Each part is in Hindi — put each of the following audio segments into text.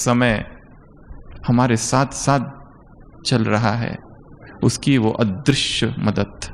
समय हमारे साथ साथ चल रहा है, उसकी वो अदृश्य मदद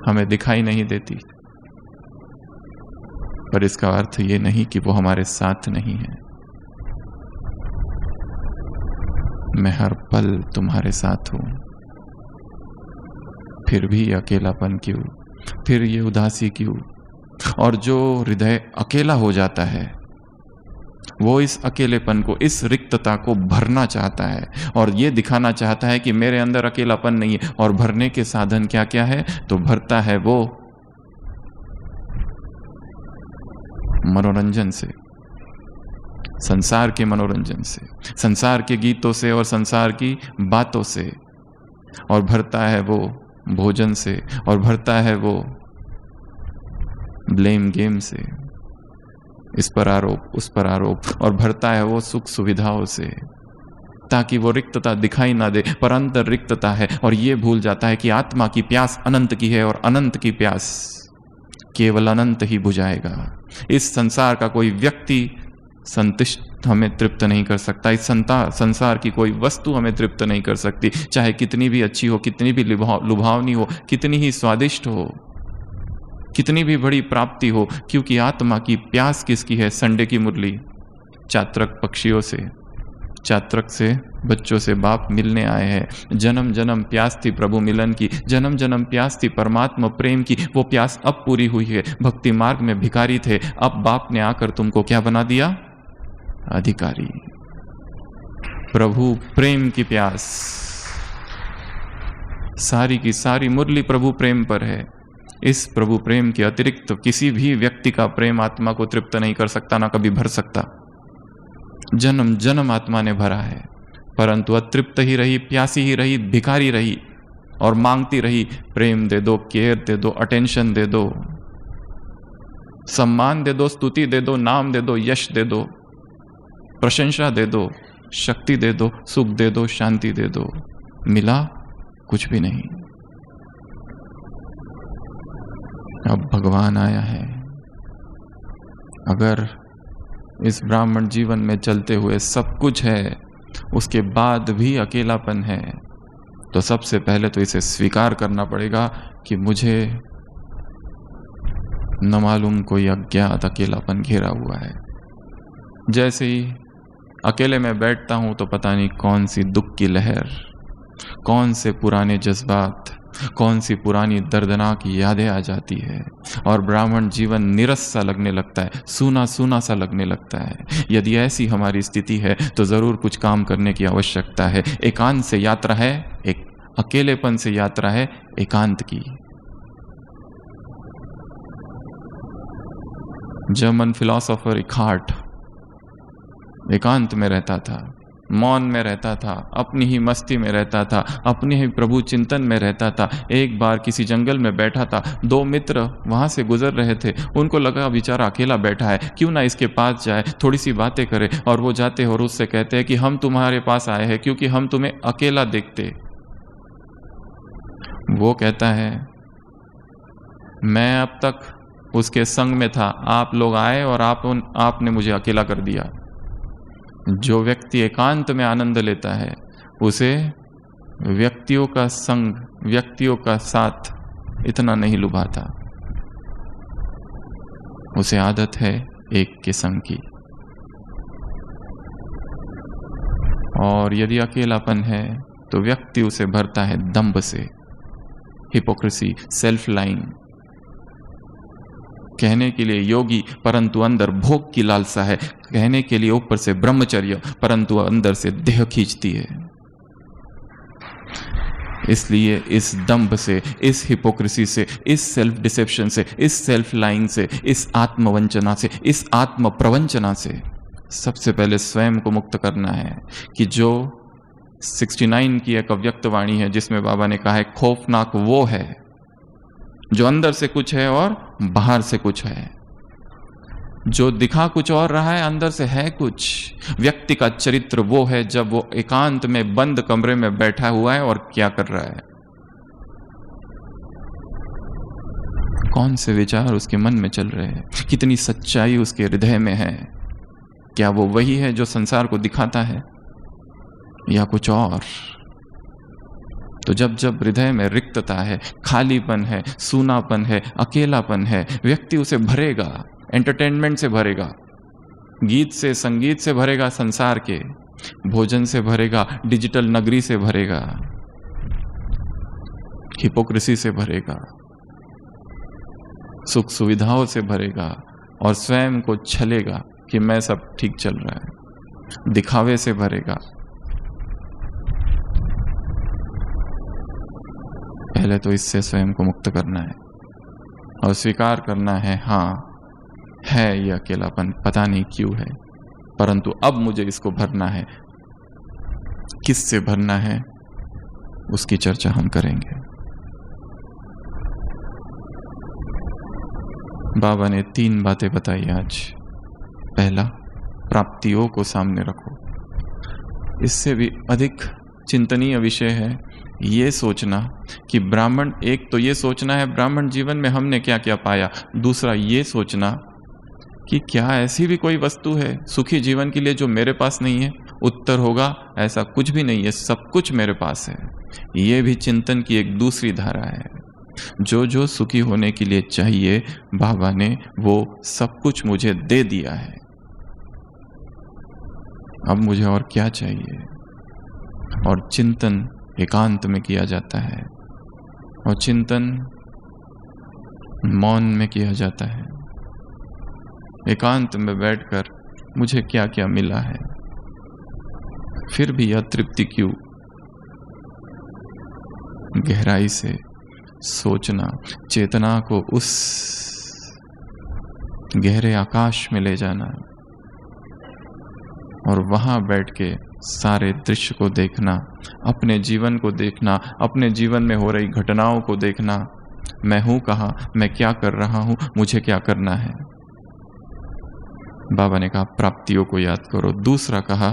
हमें दिखाई नहीं देती, पर इसका अर्थ ये नहीं कि वो हमारे साथ नहीं है। मैं हर पल तुम्हारे साथ हूं, फिर भी अकेलापन क्यों, फिर ये उदासी क्यों? और जो हृदय अकेला हो जाता है वो इस अकेलेपन को, इस रिक्तता को भरना चाहता है और ये दिखाना चाहता है कि मेरे अंदर अकेलापन नहीं है। और भरने के साधन क्या क्या है? तो भरता है वो मनोरंजन से, संसार के मनोरंजन से, संसार के गीतों से और संसार की बातों से, और भरता है वो भोजन से, और भरता है वो ब्लेम गेम से, इस पर आरोप उस पर आरोप, और भरता है वो सुख सुविधाओं से, ताकि वो रिक्तता दिखाई ना दे, पर अंतर रिक्तता है। और ये भूल जाता है कि आत्मा की प्यास अनंत की है और अनंत की प्यास केवल अनंत ही बुझाएगा। इस संसार का कोई व्यक्ति संतुष्ट हमें तृप्त नहीं कर सकता, इस संसार की कोई वस्तु हमें तृप्त नहीं कर सकती, चाहे कितनी भी अच्छी हो, कितनी भी लुभावनी हो, कितनी ही स्वादिष्ट हो, कितनी भी बड़ी प्राप्ति हो, क्योंकि आत्मा की प्यास किसकी है? संडे की मुरली, चात्रक पक्षियों से, चात्रक से बच्चों से बाप मिलने आए हैं। जन्म जन्म प्यास थी प्रभु मिलन की, जन्म जन्म प्यास थी परमात्मा प्रेम की, वो प्यास अब पूरी हुई है। भक्ति मार्ग में भिखारी थे, अब बाप ने आकर तुमको क्या बना दिया? अधिकारी। प्रभु प्रेम की प्यास, सारी की सारी मुरली प्रभु प्रेम पर है। इस प्रभु प्रेम के अतिरिक्त तो किसी भी व्यक्ति का प्रेम आत्मा को तृप्त नहीं कर सकता, ना कभी भर सकता। जन्म जन्म आत्मा ने भरा है, परंतु अतृप्त ही रही, प्यासी ही रही, भिखारी रही और मांगती रही, प्रेम दे दो, केयर दे दो, अटेंशन दे दो, सम्मान दे दो, स्तुति दे दो, नाम दे दो, यश दे दो, प्रशंसा दे दो, शक्ति दे दो, सुख दे दो, शांति दे दो। मिला कुछ भी नहीं। अब भगवान आया है। अगर इस ब्राह्मण जीवन में चलते हुए सब कुछ है, उसके बाद भी अकेलापन है, तो सबसे पहले तो इसे स्वीकार करना पड़ेगा कि मुझे न मालूम कोई अज्ञात अकेलापन घेरा हुआ है। जैसे ही अकेले में बैठता हूं तो पता नहीं कौन सी दुख की लहर, कौन से पुराने जज्बात, कौन सी पुरानी दर्दनाक यादें आ जाती है और ब्राह्मण जीवन निरस सा लगने लगता है, सूना सूना सा लगने लगता है। यदि ऐसी हमारी स्थिति है तो जरूर कुछ काम करने की आवश्यकता है। एकांत से यात्रा है, एक अकेलेपन से यात्रा है एकांत की। जर्मन फिलॉसफर इकहार्ट एकांत में रहता था, मौन में रहता था, अपनी ही मस्ती में रहता था, अपने ही प्रभु चिंतन में रहता था। एक बार किसी जंगल में बैठा था, दो मित्र वहां से गुजर रहे थे, उनको लगा बेचारा अकेला बैठा है, क्यों ना इसके पास जाए, थोड़ी सी बातें करे। और वो जाते और उससे कहते हैं कि हम तुम्हारे पास आए हैं क्योंकि हम तुम्हें अकेला देखते। वो कहता है मैं अब तक उसके संग में था, आप लोग आए और आपने मुझे अकेला कर दिया। जो व्यक्ति एकांत में आनंद लेता है उसे व्यक्तियों का संग, व्यक्तियों का साथ इतना नहीं लुभाता, उसे आदत है एक के संग की। और यदि अकेलापन है तो व्यक्ति उसे भरता है दंभ से, हिपोक्रेसी, सेल्फ लाइंग, कहने के लिए योगी परंतु अंदर भोग की लालसा है, कहने के लिए ऊपर से ब्रह्मचर्य परंतु अंदर से देह खींचती है। इसलिए इस दंभ से, इस हिपोक्रेसी से, इस सेल्फ डिसेप्शन से, इस सेल्फ लाइंग से, इस आत्मवंचना से, इस आत्म प्रवंचना से सबसे पहले स्वयं को मुक्त करना है। कि जो 69 की एक अव्यक्त वाणी है जिसमें बाबा ने कहा है खौफनाक वो है जो अंदर से कुछ है और बाहर से कुछ है, जो दिखा कुछ और रहा है अंदर से है कुछ। व्यक्ति का चरित्र वो है जब वो एकांत में बंद कमरे में बैठा हुआ है और क्या कर रहा है, कौन से विचार उसके मन में चल रहे हैं, कितनी सच्चाई उसके हृदय में है, क्या वो वही है जो संसार को दिखाता है या कुछ और? तो जब जब हृदय में रिक्तता है, खालीपन है, सूनापन है, अकेलापन है, व्यक्ति उसे भरेगा, एंटरटेनमेंट से भरेगा, गीत से, संगीत से भरेगा, संसार के भोजन से भरेगा, डिजिटल नगरी से भरेगा, हिपोक्रेसी से भरेगा, सुख सुविधाओं से भरेगा और स्वयं को छलेगा कि मैं सब ठीक चल रहा है, दिखावे से भरेगा। पहले तो इससे स्वयं को मुक्त करना है और स्वीकार करना है, हाँ है ये अकेलापन, पता नहीं क्यों है, परंतु अब मुझे इसको भरना है। किससे भरना है उसकी चर्चा हम करेंगे। बाबा ने 3 बातें बताई आज। पहला, प्राप्तियों को सामने रखो। इससे भी अधिक चिंतनीय विषय है ये सोचना कि ब्राह्मण, एक तो ये सोचना है ब्राह्मण जीवन में हमने क्या क्या पाया, दूसरा ये सोचना कि क्या ऐसी भी कोई वस्तु है सुखी जीवन के लिए जो मेरे पास नहीं है। उत्तर होगा ऐसा कुछ भी नहीं है, सब कुछ मेरे पास है। ये भी चिंतन की एक दूसरी धारा है। जो जो सुखी होने के लिए चाहिए बाबा ने वो सब कुछ मुझे दे दिया है, अब मुझे और क्या चाहिए। और चिंतन एकांत में किया जाता है और चिंतन मौन में किया जाता है। एकांत में बैठकर मुझे क्या क्या मिला है, फिर भी यह तृप्ति क्यों। गहराई से सोचना, चेतना को उस गहरे आकाश में ले जाना और वहां बैठ के सारे दृश्य को देखना, अपने जीवन को देखना, अपने जीवन में हो रही घटनाओं को देखना। मैं हूं कहाँ, मैं क्या कर रहा हूं, मुझे क्या करना है। बाबा ने कहा प्राप्तियों को याद करो। दूसरा कहा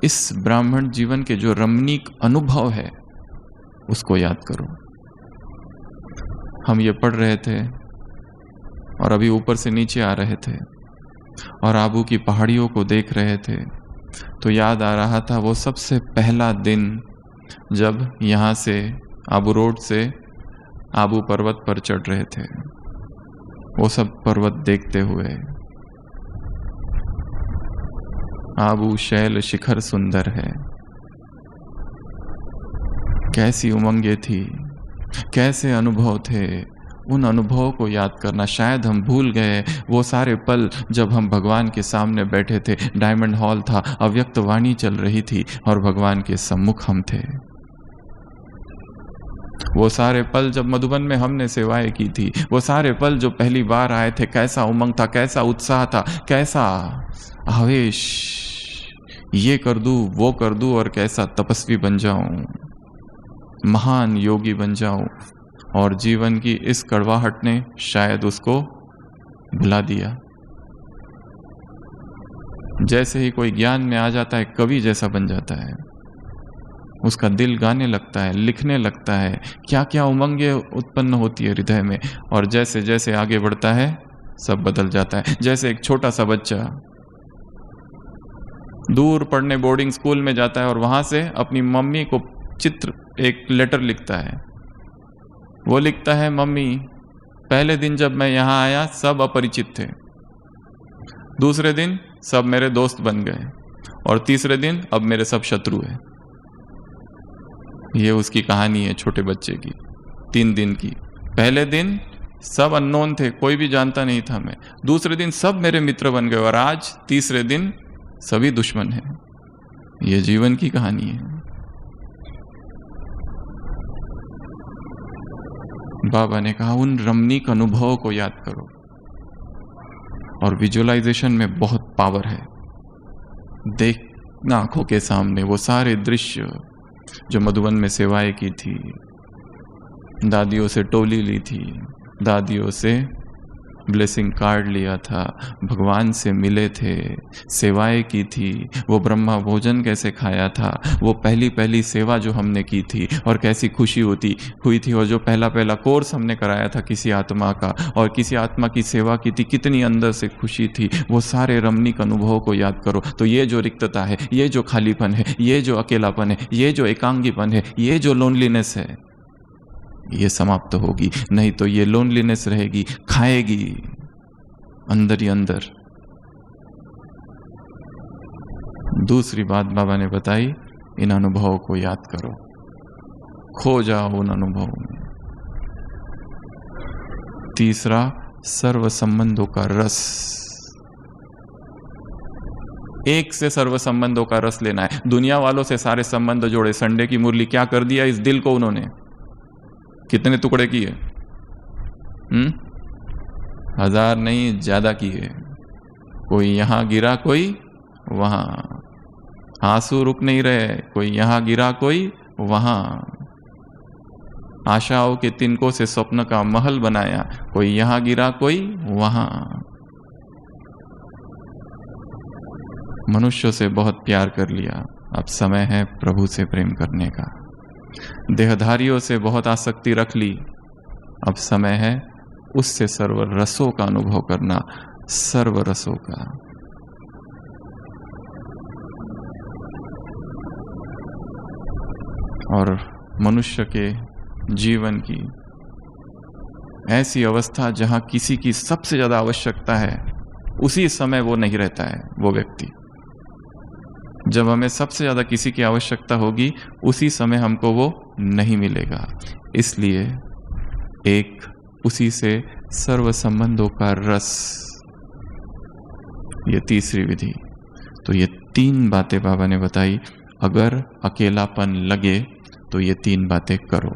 इस ब्राह्मण जीवन के जो रमणीक अनुभव है उसको याद करो। हम ये पढ़ रहे थे और अभी ऊपर से नीचे आ रहे थे और आबू की पहाड़ियों को देख रहे थे तो याद आ रहा था वो सबसे पहला दिन जब यहाँ से आबू रोड से आबू पर्वत पर चढ़ रहे थे। वो सब पर्वत देखते हुए, आबू शैल शिखर सुंदर है, कैसी उमंगे थी, कैसे अनुभव थे। उन अनुभवों को याद करना। शायद हम भूल गए वो सारे पल जब हम भगवान के सामने बैठे थे, डायमंड हॉल था, अव्यक्त वाणी चल रही थी और भगवान के सम्मुख हम थे। वो सारे पल जब मधुबन में हमने सेवाएं की थी, वो सारे पल जो पहली बार आए थे, कैसा उमंग था, कैसा उत्साह था, कैसा आवेश, ये कर दूं, वो कर दूं और कैसा तपस्वी बन जाऊं, महान योगी बन जाऊं। और जीवन की इस कड़वाहट ने शायद उसको भुला दिया। जैसे ही कोई ज्ञान में आ जाता है कवि जैसा बन जाता है, उसका दिल गाने लगता है, लिखने लगता है, क्या क्या उमंगे उत्पन्न होती है हृदय में। और जैसे जैसे आगे बढ़ता है सब बदल जाता है। जैसे एक छोटा सा बच्चा दूर पढ़ने बोर्डिंग स्कूल में जाता है और वहां से अपनी मम्मी को चित्र, एक लेटर लिखता है। वो लिखता है, मम्मी पहले दिन जब मैं यहाँ आया सब अपरिचित थे, दूसरे दिन सब मेरे दोस्त बन गए और तीसरे दिन अब मेरे सब शत्रु हैं। ये उसकी कहानी है छोटे बच्चे की, 3 दिन की। पहले दिन सब अननोन थे, कोई भी जानता नहीं था मैं, दूसरे दिन सब मेरे मित्र बन गए और आज तीसरे दिन सभी दुश्मन हैं। ये जीवन की कहानी है। बाबा ने कहा उन रमणीक अनुभवों को याद करो। और विजुअलाइजेशन में बहुत पावर है। देख आंखों के सामने वो सारे दृश्य जो मधुबन में सेवाएं की थी, दादियों से टोली ली थी, दादियों से ब्लेसिंग कार्ड लिया था, भगवान से मिले थे, सेवाएं की थी, वो ब्रह्मा भोजन कैसे खाया था, वो पहली पहली सेवा जो हमने की थी और कैसी खुशी हुई थी, और जो पहला पहला कोर्स हमने कराया था किसी आत्मा का और किसी आत्मा की सेवा की थी, कितनी अंदर से खुशी थी, वो सारे रमणीक अनुभवों को याद करो। तो ये जो रिक्तता है, ये जो खालीपन है, ये जो अकेलापन है, ये जो एकांगीपन है, ये जो लोनलीनेस है, ये समाप्त होगी। नहीं तो ये लोनलीनेस रहेगी, खाएगी अंदर ही अंदर। दूसरी बात बाबा ने बताई, इन अनुभवों को याद करो, खो जाओ उन अनुभवों में। तीसरा, सर्व संबंधों का रस। एक से सर्व संबंधों का रस लेना है। दुनिया वालों से सारे संबंध जोड़े, संडे की मुरली क्या कर दिया इस दिल को उन्होंने, कितने टुकड़े किए? 1000 नहीं, ज्यादा किए। कोई यहां गिरा, कोई वहां। आंसू रुक नहीं रहे, कोई यहां गिरा, कोई वहां। आशाओं के तिनकों से स्वप्न का महल बनाया, कोई यहां गिरा, कोई वहां। मनुष्यों से बहुत प्यार कर लिया, अब समय है प्रभु से प्रेम करने का। देहधारियों से बहुत आसक्ति रख ली, अब समय है उससे सर्व रसों का अनुभव करना, सर्व रसों का। और मनुष्य के जीवन की ऐसी अवस्था जहां किसी की सबसे ज्यादा आवश्यकता है, उसी समय वो नहीं रहता है वो व्यक्ति। जब हमें सबसे ज्यादा किसी की आवश्यकता होगी, उसी समय हमको वो नहीं मिलेगा। इसलिए एक उसी से सर्व संबंधों का रस, ये तीसरी विधि। तो ये 3 बातें बाबा ने बताई। अगर अकेलापन लगे तो ये 3 बातें करो।